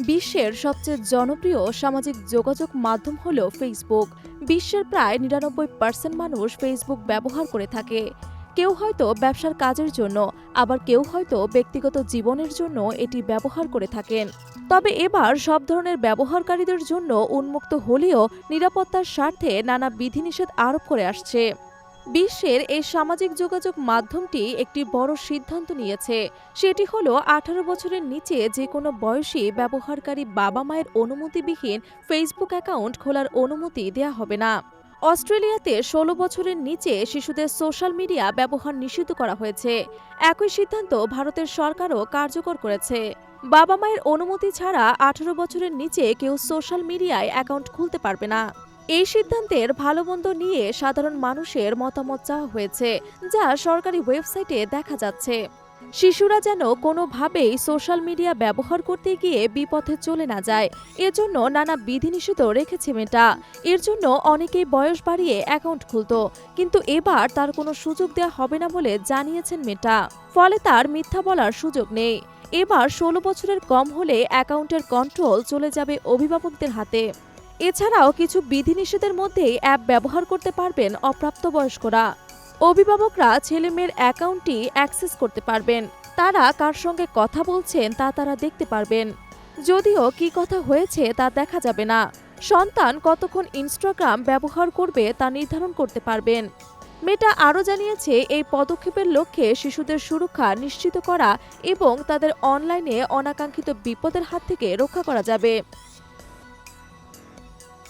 বিশ্বের সবচেয়ে জনপ্রিয় সামাজিক যোগাযোগ মাধ্যম হল ফেসবুক। বিশ্বের প্রায় ৯৯% মানুষ ফেসবুক ব্যবহার করে থাকে। কেউ হয়তো ব্যবসার কাজের জন্য, আবার কেউ হয়তো ব্যক্তিগত জীবনের জন্য এটি ব্যবহার করে থাকেন। তবে এবার সব ধরনের ব্যবহারকারীদের জন্য উন্মুক্ত হলেও নিরাপত্তার স্বার্থে নানা বিধিনিষেধ আরোপ করে আসছে। বিশ্বের এই সামাজিক যোগাযোগ মাধ্যমটি একটি বড় সিদ্ধান্ত নিয়েছে। সেটি হলো ১৮ বছরের নিচে যে কোনো বয়সী ব্যবহারকারী বাবা মায়ের অনুমতিবিহীন ফেসবুক অ্যাকাউন্ট খোলার অনুমতি দেয়া হবে না। অস্ট্রেলিয়াতে ১৬ বছরের নিচে শিশুদের সোশ্যাল মিডিয়া ব্যবহার নিষিদ্ধ করা হয়েছে। একই সিদ্ধান্ত ভারতের সরকারও কার্যকর করেছে। বাবা মায়ের অনুমতি ছাড়া ১৮ বছরের নিচে কেউ সোশ্যাল মিডিয়ায় অ্যাকাউন্ট খুলতে পারবে না। এই সিদ্ধান্তের ভালো মন্দ নিয়ে সাধারণ মানুষের মতামত চাওয়া হয়েছে, যা সরকারি ওয়েবসাইটে দেখা যাচ্ছে। শিশুরা যেন কোনোভাবেই সোশ্যাল মিডিয়া ব্যবহার করতে গিয়ে বিপথে চলে না যায়, এজন্য নানা বিধিনিষেধও রেখেছে মেটা। এর জন্য অনেকেই বয়স বাড়িয়ে অ্যাকাউন্ট খুলত, কিন্তু এবার তার কোনো সুযোগ দেওয়া হবে না বলে জানিয়েছেন মেটা। ফলে তার মিথ্যা বলার সুযোগ নেই। এবার ১৬ বছরের কম হলে অ্যাকাউন্টের কন্ট্রোল চলে যাবে অভিভাবকদের হাতে। এছাড়াও কিছু বিধিনিষেধের মধ্যেই অ্যাপ ব্যবহার করতে পারবেন অপ্রাপ্তবয়স্করা। অভিভাবকরা ছেলেমেয়ের অ্যাকাউন্টটি অ্যাক্সেস করতে পারবেন। তারা কার সঙ্গে কথা বলছেন তা তারা দেখতে পারবেন। যদিও কি কথা হয়েছে তা দেখা যাবে না। সন্তান কতক্ষণ ইনস্টাগ্রাম ব্যবহার করবে তা নির্ধারণ করতে পারবেন। মেটা আরও জানিয়েছে, এই পদক্ষেপের লক্ষ্যে শিশুদের সুরক্ষা নিশ্চিত করা এবং তাদের অনলাইনে অনাকাঙ্ক্ষিত বিপদের হাত থেকে রক্ষা করা যাবে।